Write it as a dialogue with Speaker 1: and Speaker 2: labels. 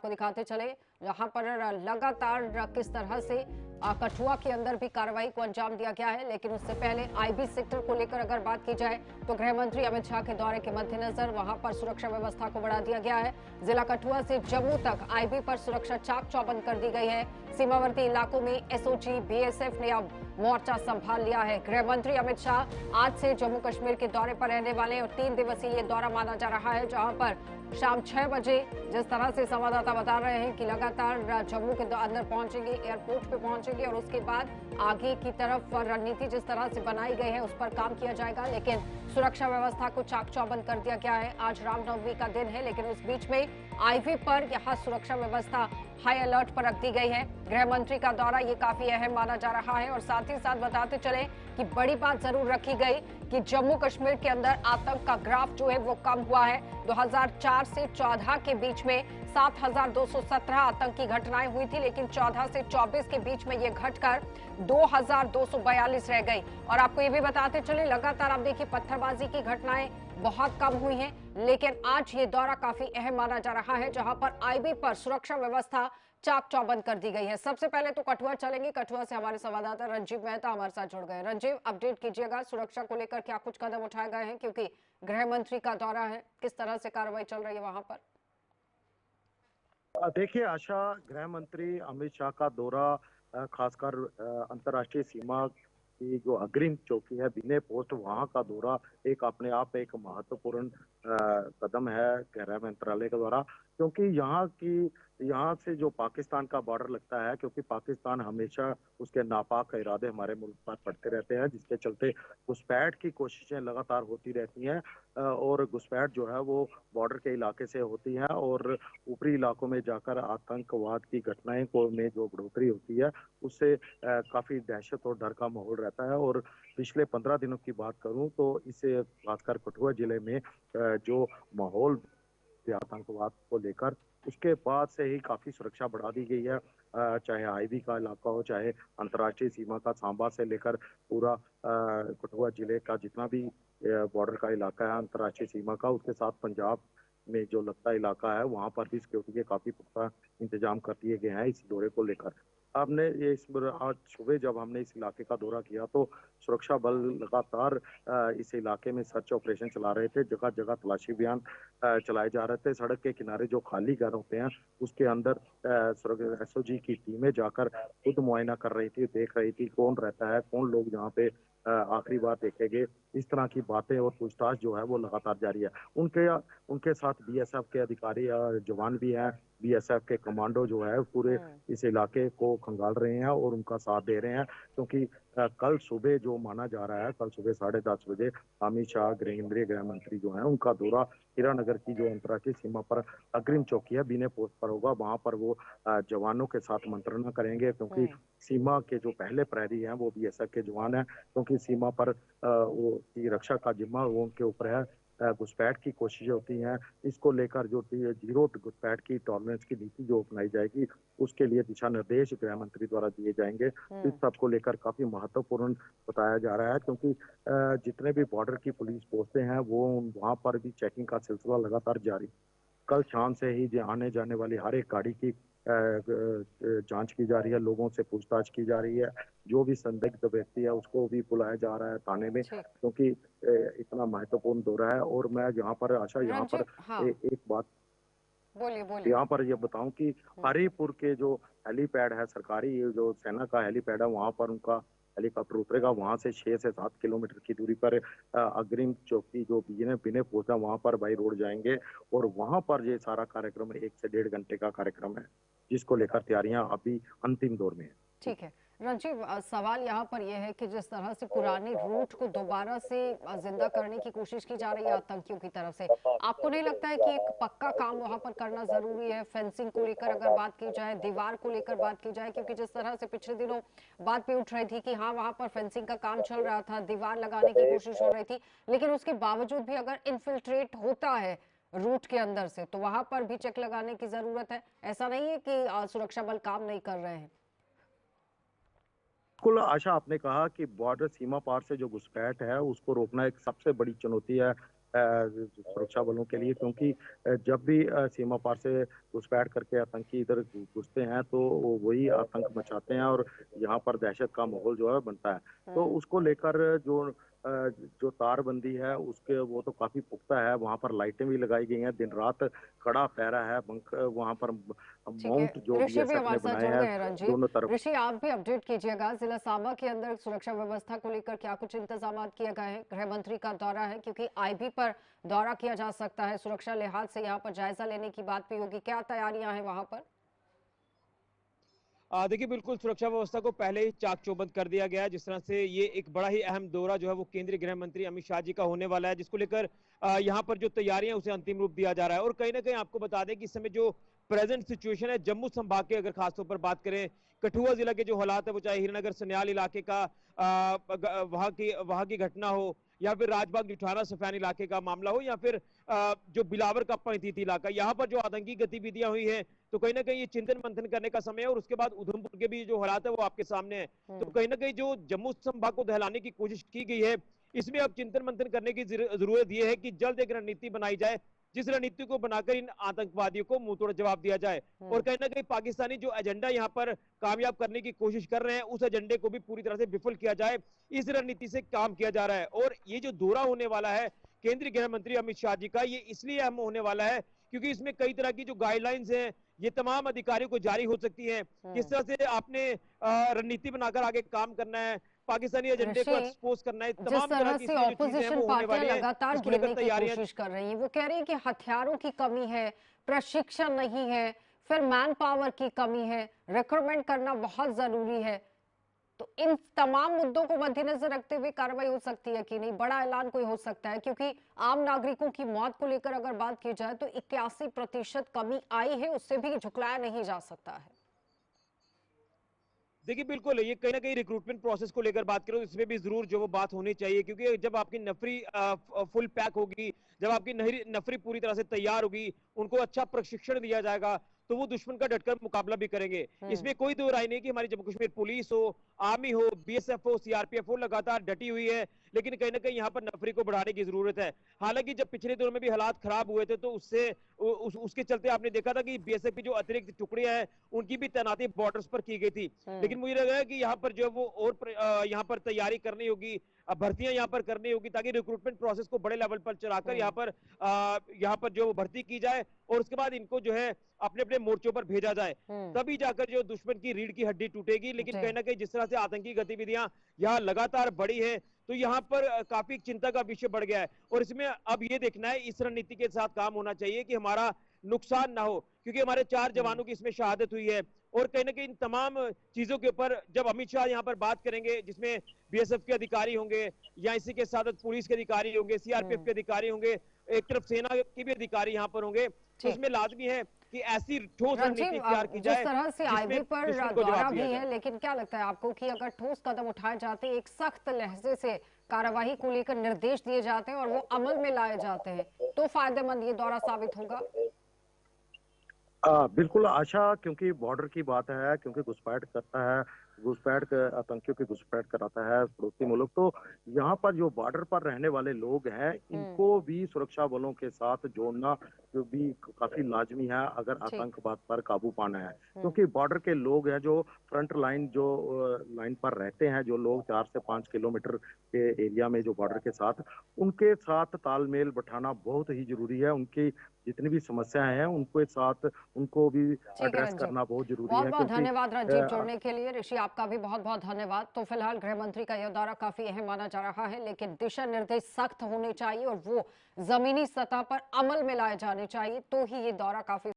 Speaker 1: को दिखाते चले, जहां पर लगातार किस तरह से कठुआ के अंदर भी कार्रवाई को अंजाम दिया गया है। लेकिन उससे पहले आईबी सेक्टर को लेकर अगर बात की जाए तो गृह मंत्री अमित शाह के दौरे के मद्देनजर वहां पर सुरक्षा व्यवस्था को बढ़ा दिया गया है। जिला कठुआ से जम्मू तक आईबी पर सुरक्षा चाक चौबंद कर दी गई है। सीमावर्ती इलाकों में एसओजी बीएसएफ ने अब मोर्चा संभाल लिया है। गृह मंत्री अमित शाह आज से जम्मू कश्मीर के दौरे पर रहने वाले हैं और 3 दिवसीय ये दौरा माना जा रहा है, जहां पर शाम 6 बजे जिस तरह से संवाददाता बता रहे हैं कि लगातार जम्मू के अंदर पहुंचेंगे, एयरपोर्ट पे पहुंचेंगे और उसके बाद आगे की तरफ रणनीति जिस तरह से बनाई गई है उस पर काम किया जाएगा। लेकिन सुरक्षा व्यवस्था को चाक चौबंद कर दिया गया है। आज रामनवमी का दिन है, लेकिन उस बीच में आईवी पर यहां सुरक्षा व्यवस्था हाई अलर्ट पर रख दी गई है। गृह मंत्री का दौरा ये काफी अहम माना जा रहा है और साथ ही साथ बताते चले कि बड़ी बात जरूर रखी गई कि जम्मू कश्मीर के अंदर आतंक का ग्राफ जो है वो कम हुआ है। 2004 से 14 के बीच में 7,217 आतंकी घटनाएं हुई थी, लेकिन 14 से 24 के बीच में ये घटकर 2,242 रह गई। और आपको ये भी बताते चले, लगातार आप देखिए पत्थरबाजी की घटनाएं बहुत कम हुई हैं, लेकिन आज ये दौरा काफी अहम माना जा रहा है, जहां पर आईबी पर सुरक्षा व्यवस्था चाक चौबंद कर दी गई है। सबसे पहले तो कठुआ चलेंगे। कठुआ से हमारे संवाददाता रंजीव मेहता हमारे साथ जुड़ गए। रंजीव, अपडेट कीजिएगा, सुरक्षा को लेकर क्या कुछ कदम उठाए गए हैं, क्योंकि गृह मंत्री का दौरा है, किस तरह से कार्रवाई चल रही है वहां पर?
Speaker 2: देखिए आशा, गृह मंत्री अमित शाह का दौरा खासकर अंतर्राष्ट्रीय सीमा की जो अग्रिम चौकी है बिने पोस्ट, वहां का दौरा एक अपने आप एक महत्वपूर्ण कदम है गृह मंत्रालय के द्वारा, क्योंकि यहाँ से जो पाकिस्तान का बॉर्डर लगता है, क्योंकि पाकिस्तान हमेशा उसके नापाक इरादे हमारे मुल्क पर पड़ते रहते हैं, जिसके चलते घुसपैठ की कोशिशें लगातार होती रहती हैं और घुसपैठ जो है वो बॉर्डर के इलाके से होती है और ऊपरी इलाकों में जाकर आतंकवाद की घटनाएं को में जो बढ़ोतरी होती है उससे काफी दहशत और डर का माहौल रहता है। और पिछले 15 दिनों की बात करूं तो इसे खासकर कठुआ जिले में जो माहौल आतंकवाद को लेकर, उसके बाद से ही काफी सुरक्षा बढ़ा दी गई है। चाहे आईबी का इलाका हो, चाहे अंतर्राष्ट्रीय सीमा का सांबा से लेकर पूरा कठुआ जिले का जितना भी बॉर्डर का इलाका है अंतर्राष्ट्रीय सीमा का, उसके साथ पंजाब में जो लगता इलाका है वहां पर भी सिक्योरिटी के काफी पुख्ता इंतजाम कर दिए गए हैं इस दौरे को लेकर। आपने ये आज सुबह जब हमने इस इलाके का दौरा किया तो सुरक्षा बल लगातार इस इलाके में सर्च ऑपरेशन चला रहे थे, जगह जगह तलाशी अभियान चलाए जा रहे थे। सड़क के किनारे जो खाली घर होते हैं उसके अंदर एसओजी की टीमें जाकर खुद मुआयना कर रही थी, देख रही थी कौन रहता है, कौन लोग जहाँ पे आखिरी बार देखे गए। इस तरह की बातें और पूछताछ जो है वो लगातार जारी है। उनके उनके साथ बीएसएफ के अधिकारी जवान भी हैं, बीएसएफ के कमांडो जो है पूरे इस इलाके को खंगाल रहे हैं और उनका साथ दे रहे हैं, क्योंकि कल सुबह जो माना जा रहा है, कल सुबह 10:30 बजे अमित शाह केंद्रीय गृह मंत्री जो है उनका दौरा हीरानगर की जो अंतर्राष्ट्रीय सीमा पर अग्रिम चौकी है बिने पोस्ट पर होगा। वहां पर वो जवानों के साथ मंत्रणा करेंगे, क्योंकि सीमा के जो पहले प्रहरी हैं वो बीएसएफ के जवान हैं, क्योंकि सीमा पर वो की रक्षा का जिम्मा वो उनके ऊपर है। घुसपैठ की कोशिशें होती हैं, इसको लेकर जो जीरो घुसपैठ की टॉलरेंस की नीति जो अपनाई जाएगी उसके लिए दिशा निर्देश गृह मंत्री द्वारा दिए जाएंगे। इस सब को लेकर काफी महत्वपूर्ण बताया जा रहा है, क्योंकि जितने भी बॉर्डर की पुलिस पोस्टें हैं वो वहां पर भी चेकिंग का सिलसिला लगातार जारी। कल शाम से ही आने जाने वाली हर एक गाड़ी की जांच की जा रही है, लोगों से पूछताछ की जा रही है। जो भी संदिग्ध व्यक्ति है उसको भी बुलाया जा रहा है थाने में, क्योंकि इतना महत्वपूर्ण दौरा है। और मैं यहाँ पर आशा यहाँ पर
Speaker 1: हाँ,
Speaker 2: एक बात
Speaker 1: बोलिए बोलिए।
Speaker 2: यहाँ पर ये बताऊं कि हरिपुर के जो हेलीपैड है, सरकारी ये जो सेना का हेलीपैड है, वहां पर उनका हेलीकॉप्टर उतरेगा। वहां से 6 से 7 किलोमीटर की दूरी पर अग्रिम चौकी जो बिने बिने पहुंचा वहां पर बाई रोड जाएंगे और वहां पर ये सारा कार्यक्रम 1 से 1.5 घंटे का कार्यक्रम है, जिसको लेकर तैयारियां अभी अंतिम दौर में है।
Speaker 1: ठीक है रंजीव, सवाल यहाँ पर यह है कि जिस तरह से पुरानी रूट को दोबारा से जिंदा करने की कोशिश की जा रही है आतंकियों की तरफ से, आपको नहीं लगता है कि एक पक्का काम वहां पर करना जरूरी है? फेंसिंग को लेकर अगर बात की जाए, दीवार को लेकर बात की जाए, क्योंकि जिस तरह से पिछले दिनों बात भी उठ रही थी कि हाँ वहां पर फेंसिंग का काम चल रहा था, दीवार लगाने की कोशिश हो रही थी, लेकिन उसके बावजूद भी अगर इन्फिल्ट्रेट होता है रूट के अंदर से तो वहां पर भी चेक लगाने की जरूरत है। ऐसा नहीं है कि सुरक्षा बल काम नहीं कर रहे हैं।
Speaker 2: बिल्कुल आशा, आपने कहा कि बॉर्डर सीमा पार से जो घुसपैठ है उसको रोकना एक सबसे बड़ी चुनौती है सुरक्षा बलों के लिए, क्योंकि जब भी सीमा पार से घुसपैठ करके आतंकी इधर घुसते हैं तो वो वही आतंक मचाते हैं और यहाँ पर दहशत का माहौल जो है बनता है। तो
Speaker 1: हम्म।
Speaker 2: उसको लेकर जो तारबंदी है उसके वो तो काफी पुख्ता है। वहां पर लाइटें भी लगाई गई हैं, दिन रात कड़ा पहरा है। बंक वहां पर
Speaker 1: ठीक है।
Speaker 2: माउंट जो
Speaker 1: ऋषि भी
Speaker 2: बीएसएफ ने
Speaker 1: हमारे साथ
Speaker 2: बनाए
Speaker 1: जुड़
Speaker 2: हैं
Speaker 1: गए हैं रंजीत।
Speaker 2: दोनों तरफ।
Speaker 1: ऋषि, आप भी अपडेट कीजिएगा, जिला सांबा के अंदर सुरक्षा व्यवस्था को लेकर क्या कुछ इंतजाम किए गए हैं? गृह मंत्री का दौरा है, क्योंकि आईबी पर दौरा किया जा सकता है, सुरक्षा लिहाज से यहाँ पर जायजा लेने की बात भी होगी। क्या तैयारियां हैं वहां पर?
Speaker 3: देखिए, बिल्कुल सुरक्षा व्यवस्था को पहले ही चाक चौबंद कर दिया गया है। जिस तरह से ये एक बड़ा ही अहम दौरा जो है वो केंद्रीय गृह मंत्री अमित शाह जी का होने वाला है, जिसको लेकर यहाँ पर जो तैयारियां उसे अंतिम रूप दिया जा रहा है। और कहीं ना कहीं आपको बता दें कि इस समय जो प्रेजेंट सिचुएशन है जम्मू संभाग के अगर खासतौर पर बात करें, कठुआ जिला के जो हालात है वो चाहे हीरानगर सन्याल इलाके का वहां की घटना हो, या फिर राजबाग जुठाना सफैन इलाके का मामला हो, या फिर जो बिलावर का पैंतीती इलाका, यहाँ पर जो आतंकी गतिविधियां हुई है, तो कहीं ना कहीं ये चिंतन मंथन करने का समय है। और उसके बाद उधमपुर के भी जो हालात है वो आपके सामने है। तो कहीं ना कहीं जो जम्मू संभाग को दहलाने की कोशिश की गई है, इसमें अब चिंतन मंथन करने की जरूरत यह है कि जल्द एक रणनीति बनाई जाए, जिस रणनीति को बनाकर इन आतंकवादियों को मुंह तोड़ जवाब दिया जाए। और कहीं ना कहीं पाकिस्तानी जो एजेंडा यहाँ पर कामयाब करने की कोशिश कर रहे हैं, उस एजेंडे को भी पूरी तरह से विफल किया जाए, इस रणनीति से काम किया जा रहा है। और ये जो दौरा होने वाला है केंद्रीय गृह मंत्री अमित शाह जी का, ये इसलिए अहम होने वाला है क्योंकि इसमें कई तरह की जो गाइडलाइंस हैं ये तमाम अधिकारियों को जारी हो सकती है। किस तरह से आपने रणनीति बनाकर आगे काम करना है, पाकिस्तानी एजेंडे को
Speaker 1: ऋषि,
Speaker 3: एक्सपोज करना है,
Speaker 1: जिस
Speaker 3: तमाम तरह
Speaker 1: तरह
Speaker 3: की
Speaker 1: से
Speaker 3: इसमें जो चीजें हैं
Speaker 1: ऑपोजिशन
Speaker 3: वो होने
Speaker 1: पार्टियां
Speaker 3: वाली है।
Speaker 1: लगातार
Speaker 3: इसको
Speaker 1: घेरने
Speaker 3: लेकर
Speaker 1: की
Speaker 3: तैयारियां
Speaker 1: कोशिश कर रही हैं, वो कह रही है कि हथियारों की कमी है, प्रशिक्षण नहीं है, फिर मैन पावर की कमी है, रिक्रूटमेंट करना बहुत जरूरी है। तो इन तमाम मुद्दों को मद्देनजर रखते हुए कार्रवाई हो सकती है कि नहीं? बड़ा ऐलान कोई हो सकता है? क्योंकि आम नागरिकों की मौत को लेकर अगर बात की जाए तो 81% कमी आई है, उससे भी झुकलाया नहीं जा सकता है।
Speaker 3: देखिए, बिल्कुल ये कहीं ना कहीं रिक्रूटमेंट प्रोसेस को लेकर बात करें तो इसमें भी जरूर जो वो बात होनी चाहिए, क्योंकि जब आपकी नफरी फुल पैक होगी, जब आपकी नफरी पूरी तरह से तैयार होगी, उनको अच्छा प्रशिक्षण दिया जाएगा, तो वो दुश्मन का डटकर मुकाबला भी करेंगे। इसमें कोई दो राय नहीं कि हमारी जम्मू कश्मीर पुलिस हो, आर्मी हो, बीएसएफ हो, सीआरपीएफ हो, लगातार डटी हुई है। लेकिन कहीं ना कहीं यहाँ पर नफरी को बढ़ाने की जरूरत है। हालांकि जब पिछले दौर में भी हालात खराब हुए थे तो उसके चलते आपने देखा था कि बीएसएफ की जो अतिरिक्त टुकड़ियां हैं उनकी भी तैनाती बॉर्डर्स पर की गई थी। लेकिन मुझे लग रहा है कि यहाँ पर जो है वो और यहाँ पर तैयारी करनी होगी, भर्तियां यहाँ पर करनी होगी, ताकि रिक्रूटमेंट प्रोसेस को बड़े लेवल पर चलाकर यहाँ पर जो भर्ती की जाए और उसके बाद इनको जो है अपने अपने मोर्चों पर भेजा जाए। तभी जाकर जो दुश्मन की रीढ़ की हड्डी टूटेगी। लेकिन कहीं ना कहीं जिस तरह से आतंकी गतिविधियां यहाँ लगातार बढ़ी है, तो यहाँ पर काफी चिंता का विषय बढ़ गया है। और इसमें अब ये देखना है, इस रणनीति के साथ काम होना चाहिए कि हमारा नुकसान ना हो, क्योंकि हमारे 4 जवानों की इसमें शहादत हुई है। और कहीं ना कहीं इन तमाम चीजों के ऊपर जब अमित शाह यहाँ पर बात करेंगे, जिसमें बीएसएफ के अधिकारी होंगे या इसी के साथ पुलिस के अधिकारी होंगे, सीआरपीएफ के अधिकारी होंगे, एक तरफ सेना के भी अधिकारी यहाँ पर होंगे, तो इसमें लाजमी है कि ऐसी ठोस रणनीति तैयार की जाए
Speaker 1: जिस तरह से आईबी पर दौरा भी है, लेकिन क्या लगता है आपको कि अगर ठोस कदम उठाए जाते हैं, एक सख्त लहजे से कार्यवाही को लेकर निर्देश दिए जाते हैं और वो अमल में लाए जाते हैं, तो फायदेमंद ये दौरा साबित होगा?
Speaker 2: बिल्कुल आशा, क्योंकि बॉर्डर की बात है, क्योंकि घुसपैठ करता है, आतंकियों की घुसपैठ कराता है पड़ोसी मुल्क, तो यहाँ पर जो बॉर्डर पर रहने वाले लोग हैं इनको भी सुरक्षा बलों के साथ जोड़ना जो भी काफी लाजमी है अगर आतंकवाद पर काबू पाना है। क्योंकि बॉर्डर के लोग हैं जो फ्रंट लाइन जो लाइन पर रहते हैं, जो लोग 4 से 5 किलोमीटर के एरिया में जो बॉर्डर के साथ, उनके साथ तालमेल बैठाना बहुत ही जरूरी है। उनकी जितनी भी समस्याएं हैं उनके साथ उनको भी एड्रेस करना बहुत जरूरी है।
Speaker 1: बहुत बहुत धन्यवाद रंजीत जुड़ने के लिए। ऋषि, आपका भी बहुत बहुत धन्यवाद। तो फिलहाल गृह मंत्री का यह दौरा काफी अहम माना जा रहा है, लेकिन दिशा निर्देश सख्त होने चाहिए और वो जमीनी सतह पर अमल में लाए जाने चाहिए, तो ही ये दौरा काफी